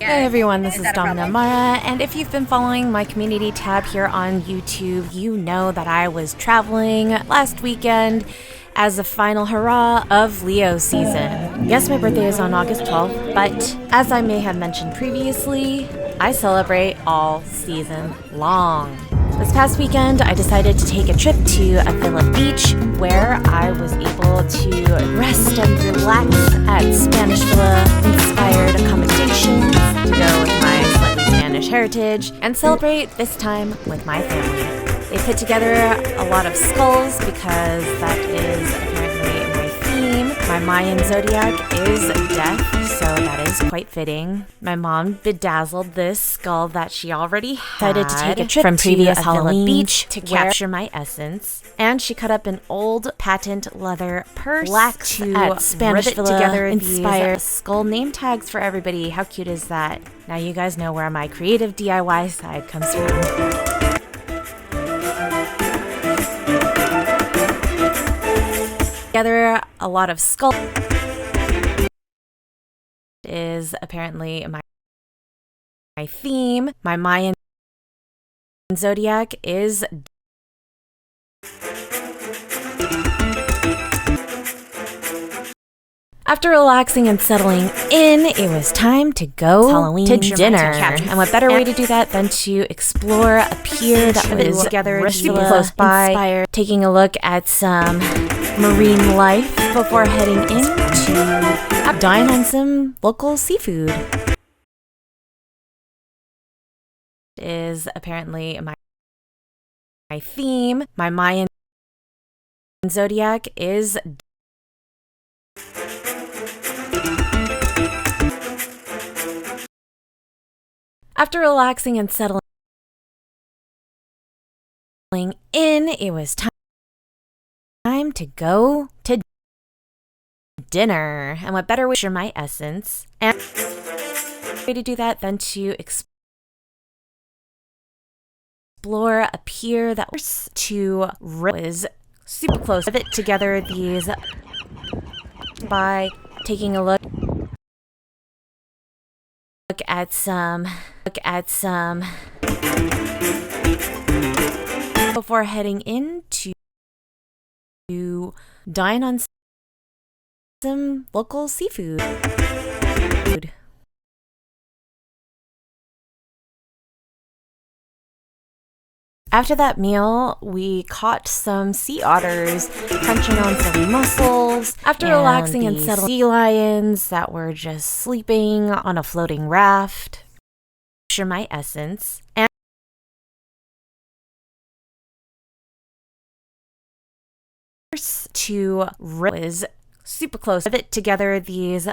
Hey everyone, this is Domina Mara, and if you've been following my community tab here on YouTube, you know that I was traveling last weekend as a final hurrah of Leo season. Yes, my birthday is on August 12th, but as I may have mentioned previously, I celebrate all season long. This past weekend, I decided to take a trip to Avila Beach, where I was able to rest and relax at Spanish Villa-inspired accommodations, to go with my slightly Spanish heritage, and celebrate this time with my family. They put together a lot of skulls because that is apparently my theme. My Mayan zodiac is death, so that is quite fitting. My mom bedazzled this skull that she already had Decided to take a trip from previous to Halloween Beach to capture my essence. And she cut up an old patent leather purse to at Spanish rivet Villa together inspired these skull name tags for everybody. How cute is that? Now you guys know where my creative DIY side comes from. Together a lot of skull is apparently my theme. My Mayan zodiac is After relaxing and settling in, it was time to go Halloween to dinner. to And what better way to do that than to explore a pier that was together super close by, inspired. taking a look at some marine life before heading in to dine on some local seafood. Is apparently my theme. My Mayan zodiac is After relaxing and settling in, it was time to go to dinner. And what better way to share my essence and way to do that than to explore a pier that was super close. Put it together these by taking a look at some before heading in to dine on some local seafood. After that meal, we caught some sea otters crunching on some mussels. After relaxing and settling, sea lions that were just sleeping on a floating raft. Share my essence and to was super close. Put it together these.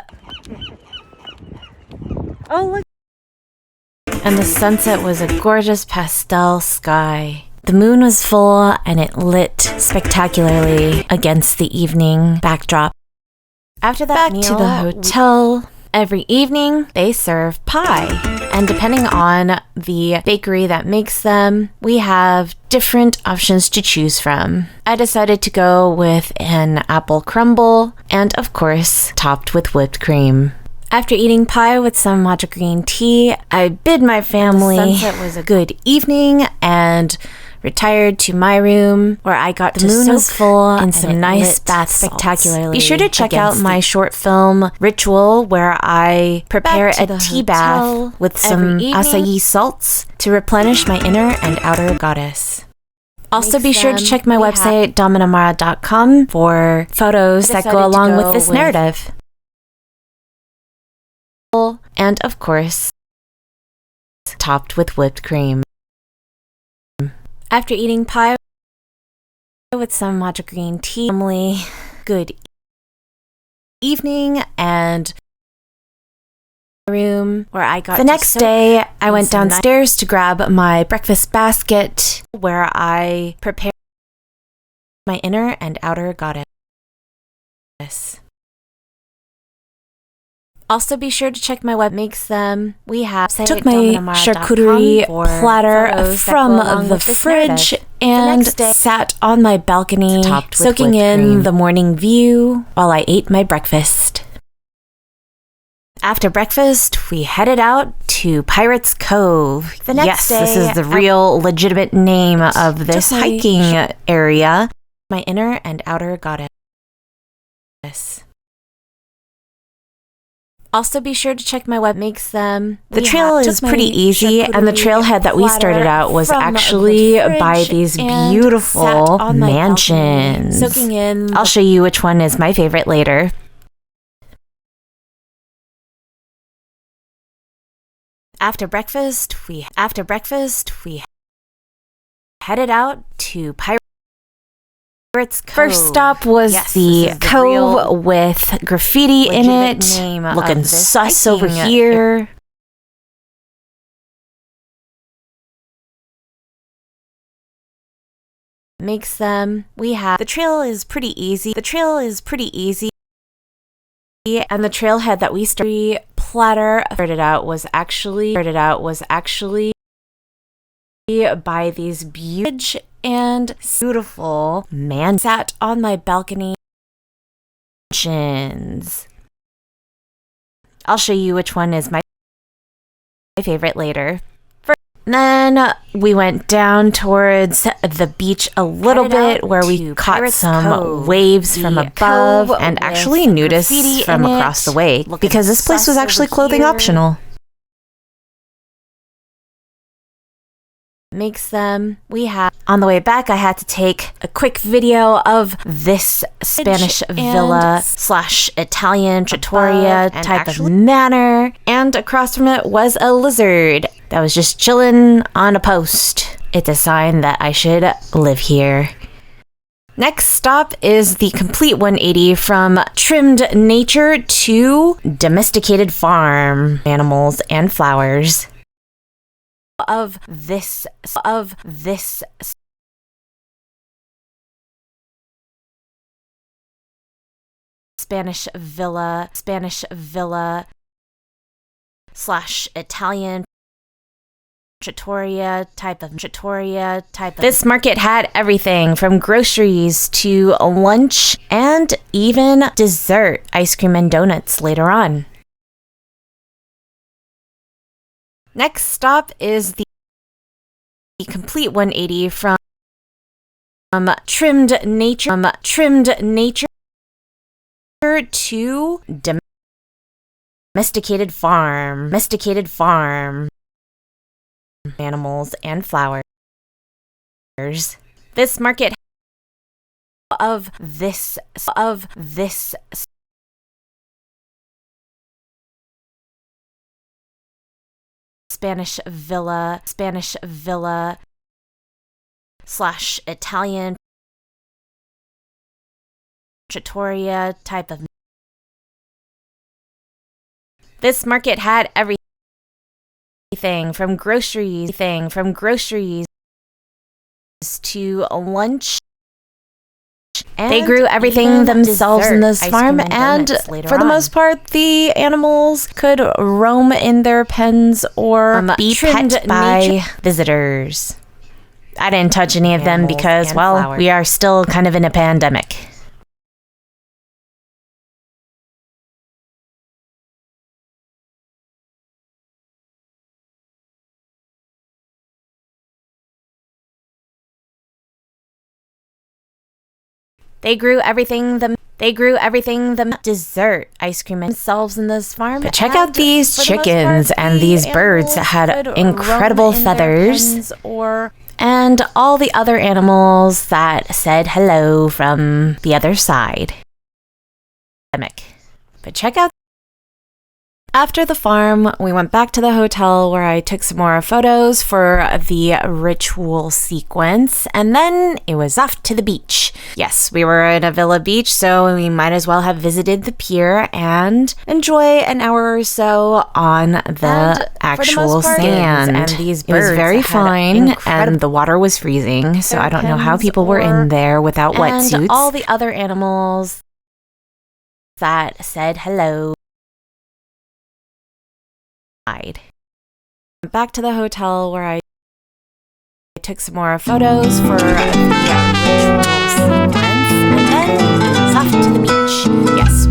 Oh look. And the sunset was a gorgeous pastel sky. The moon was full and it lit spectacularly against the evening backdrop. After that meal, to the hotel. Every evening, they serve pie. And depending on the bakery that makes them, we have different options to choose from. I decided to go with an apple crumble and, of course, topped with whipped cream. After eating pie with some matcha green tea, I bid my family the sunset was a good evening and retired to my room where I got to soak was full in some nice bath spectacularly. Be sure to check out my short film Ritual, where I prepare a tea bath with some acai salts to replenish my inner and outer goddess. Also, be sure to check my website dominamara.com for photos that go along with this narrative. And of course, topped with whipped cream. After eating pie with some matcha green tea. Family, good evening, and room where I got. The next day, I went downstairs to grab my breakfast basket, where I prepared my inner and outer goddess. Also, be sure to check my web. Makes them. We have took my charcuterie platter from the fridge and sat on my balcony, soaking in the morning view while I ate my breakfast. After breakfast, we headed out to Pirates Cove. The next day, this is the real, legitimate name of this hiking area. My inner and outer goddess. Also, be sure to check my web. Makes them. The trail is pretty easy, and the trailhead that we started out was actually by these beautiful mansions. Soaking in. I'll show you which one is my favorite later. After breakfast, we headed out to Pirates Cove. First stop was the cove with graffiti in it, looking sus over here. Makes them. We have. The trail is pretty easy. And the trailhead that we started started out was actually by these beautiful and beautiful man. Sat on my balcony. I'll show you which one is my favorite later. Then we went down towards the beach a little bit, where we caught some waves from above and actually nudists from across the way, because this place was actually clothing optional. Makes them. We have. On the way back, I had to take a quick video of this Spanish villa / Italian trattoria type of manor, and across from it was a lizard that was just chilling on a post. It's a sign that I should live here. Next stop is the complete 180 from trimmed nature to domesticated farm animals and flowers. Of this Spanish villa / Italian trattoria type of. This market had everything from groceries to lunch and even dessert, ice cream and donuts later on. Next stop is the complete 180 from trimmed nature to domesticated farm animals and flowers. This market of this Spanish villa / Italian trattoria type of. This market had everything from groceries to lunch. And they grew everything themselves in this farm, and for the most part, the animals could roam in their pens or be pet by visitors. I didn't touch any of them because, well, we are still kind of in a pandemic. They grew everything dessert, ice cream themselves in this farm. But check out these chickens and these birds that had incredible feathers, and all the other animals that said hello from the other side. But check out After the farm, we went back to the hotel where I took some more photos for the ritual sequence, and then it was off to the beach. Yes, we were at Avila Beach, so we might as well have visited the pier and enjoy an hour or so on the actual sand. And these birds, it was very fine, and the water was freezing, so I don't know how people were in there without wetsuits. And all the other animals that said hello. Back to the hotel where I took some more photos for the ritual sequence, and then off to the beach. Yes,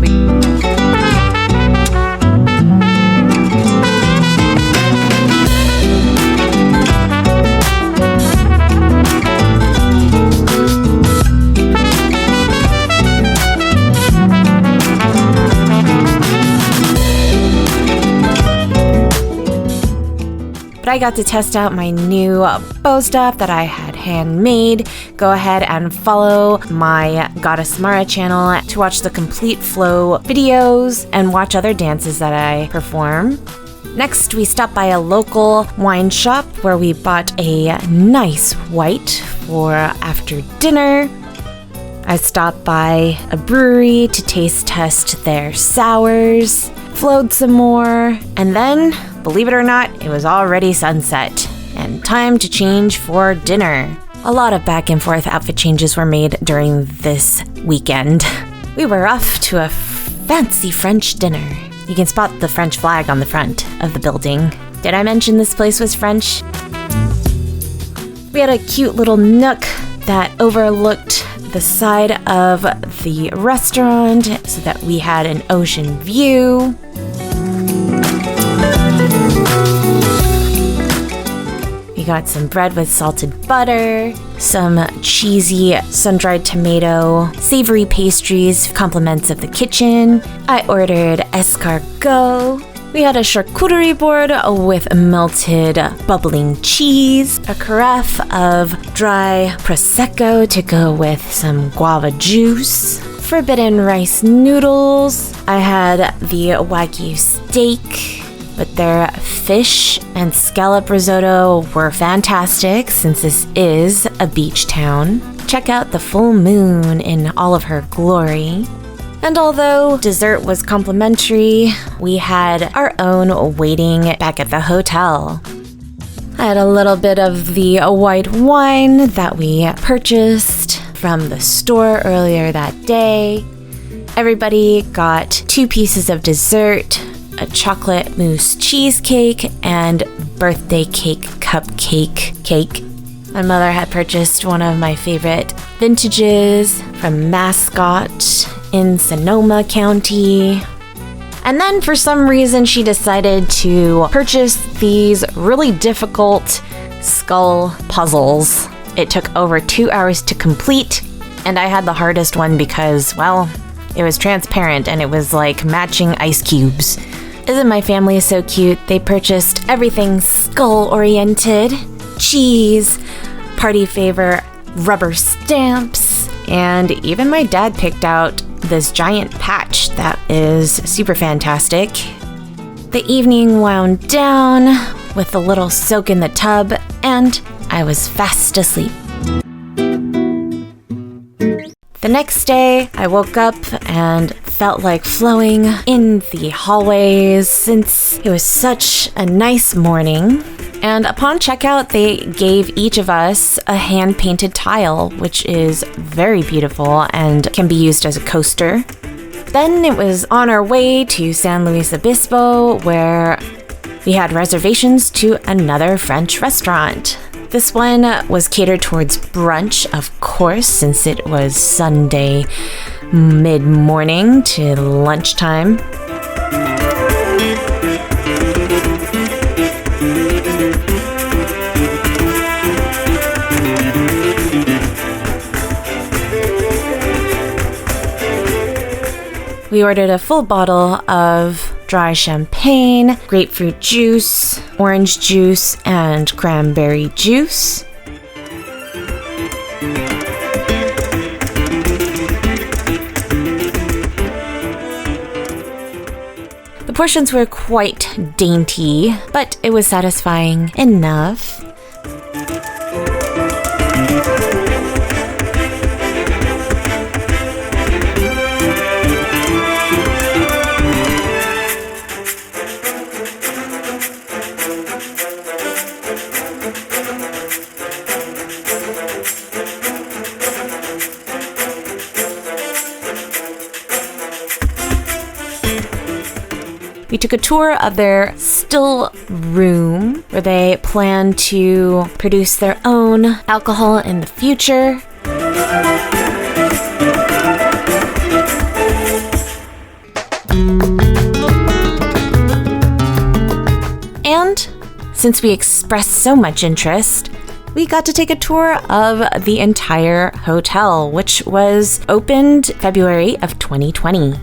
But I got to test out my new bow staff that I had handmade. Go ahead and follow my Goddess Mara channel to watch the complete flow videos and watch other dances that I perform. Next, we stopped by a local wine shop where we bought a nice white for after dinner. I stopped by a brewery to taste test their sours, flowed some more, and then, believe it or not, it was already sunset and time to change for dinner. A lot of back and forth outfit changes were made during this weekend. We were off to a fancy French dinner. You can spot the French flag on the front of the building. Did I mention this place was French? We had a cute little nook that overlooked the side of the restaurant so that we had an ocean view. We got some bread with salted butter, some cheesy sun-dried tomato, savory pastries, compliments of the kitchen. I ordered escargot. We had a charcuterie board with melted bubbling cheese, a carafe of dry prosecco to go with some guava juice, forbidden rice noodles. I had the Wagyu steak, but their fish and scallop risotto were fantastic since this is a beach town. Check out the full moon in all of her glory. And although dessert was complimentary, we had our own waiting back at the hotel. I had a little bit of the white wine that we purchased from the store earlier that day. Everybody got 2 pieces of dessert, a chocolate mousse cheesecake, and birthday cake cupcake cake. My mother had purchased one of my favorite vintages from Mascot in Sonoma County. And then for some reason she decided to purchase these really difficult skull puzzles. It took over 2 hours to complete, and I had the hardest one because, well, it was transparent and it was like matching ice cubes. Isn't my family so cute? They purchased everything skull-oriented, cheese, party favor, rubber stamps, and even my dad picked out this giant patch that is super fantastic. The evening wound down with a little soak in the tub, and I was fast asleep. The next day, I woke up and felt like flowing in the hallways since it was such a nice morning. And upon checkout, they gave each of us a hand-painted tile, which is very beautiful and can be used as a coaster. Then it was on our way to San Luis Obispo, where we had reservations to another French restaurant. This one was catered towards brunch, of course, since it was Sunday mid-morning to lunchtime. We ordered a full bottle of dry champagne, grapefruit juice, orange juice, and cranberry juice. The portions were quite dainty, but it was satisfying enough. We took a tour of their still room where they plan to produce their own alcohol in the future. And since we expressed so much interest, we got to take a tour of the entire hotel, which was opened February of 2020.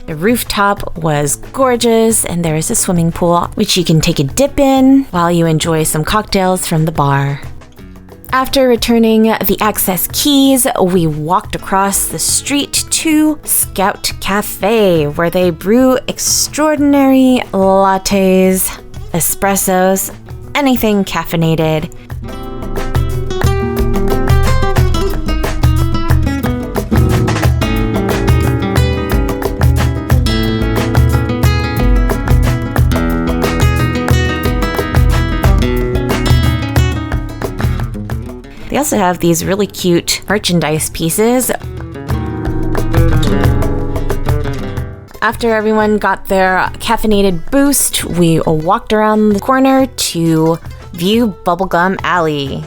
The rooftop was gorgeous, and there is a swimming pool which you can take a dip in while you enjoy some cocktails from the bar. After returning the access keys, we walked across the street to Scout Cafe, where they brew extraordinary lattes, espressos, anything caffeinated. They also have these really cute merchandise pieces. After everyone got their caffeinated boost, we walked around the corner to view Bubblegum Alley.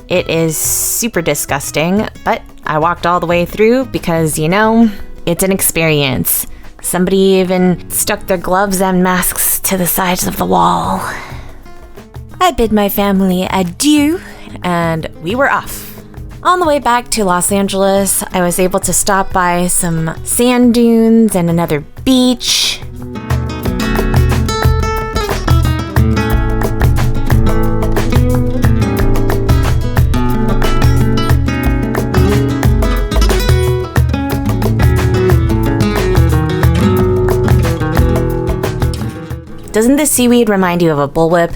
It is super disgusting, but I walked all the way through because, it's an experience. Somebody even stuck their gloves and masks to the sides of the wall. I bid my family adieu, and we were off. On the way back to Los Angeles, I was able to stop by some sand dunes and another beach. Doesn't this seaweed remind you of a bullwhip?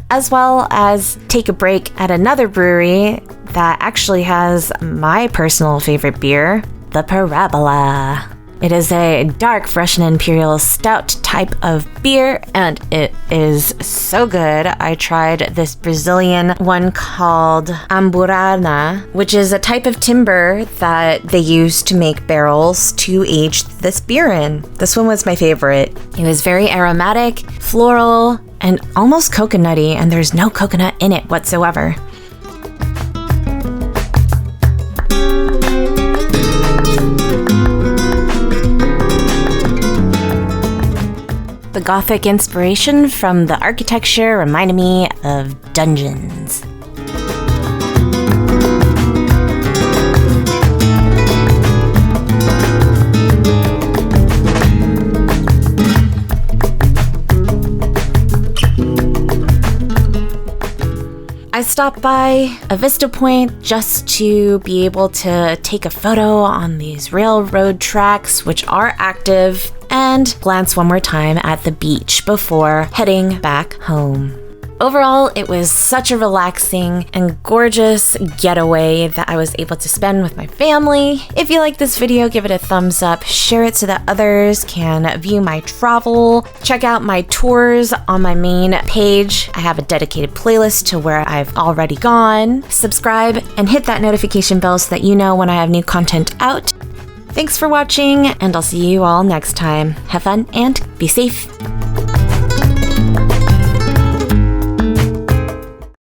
As well as take a break at another brewery that actually has my personal favorite beer, the Parabola. It is a dark Russian Imperial Stout type of beer, and it is so good. I tried this Brazilian one called Amburana, which is a type of timber that they use to make barrels to age this beer in. This one was my favorite. It was very aromatic, floral, and almost coconutty, and there's no coconut in it whatsoever. The Gothic inspiration from the architecture reminded me of dungeons. I stopped by a Vista Point just to be able to take a photo on these railroad tracks, which are active, and glance one more time at the beach before heading back home. Overall, it was such a relaxing and gorgeous getaway that I was able to spend with my family. If you like this video, give it a thumbs up, share it so that others can view my travel. Check out my tours on my main page. I have a dedicated playlist to where I've already gone. Subscribe and hit that notification bell so that you know when I have new content out. Thanks for watching, and I'll see you all next time. Have fun and be safe.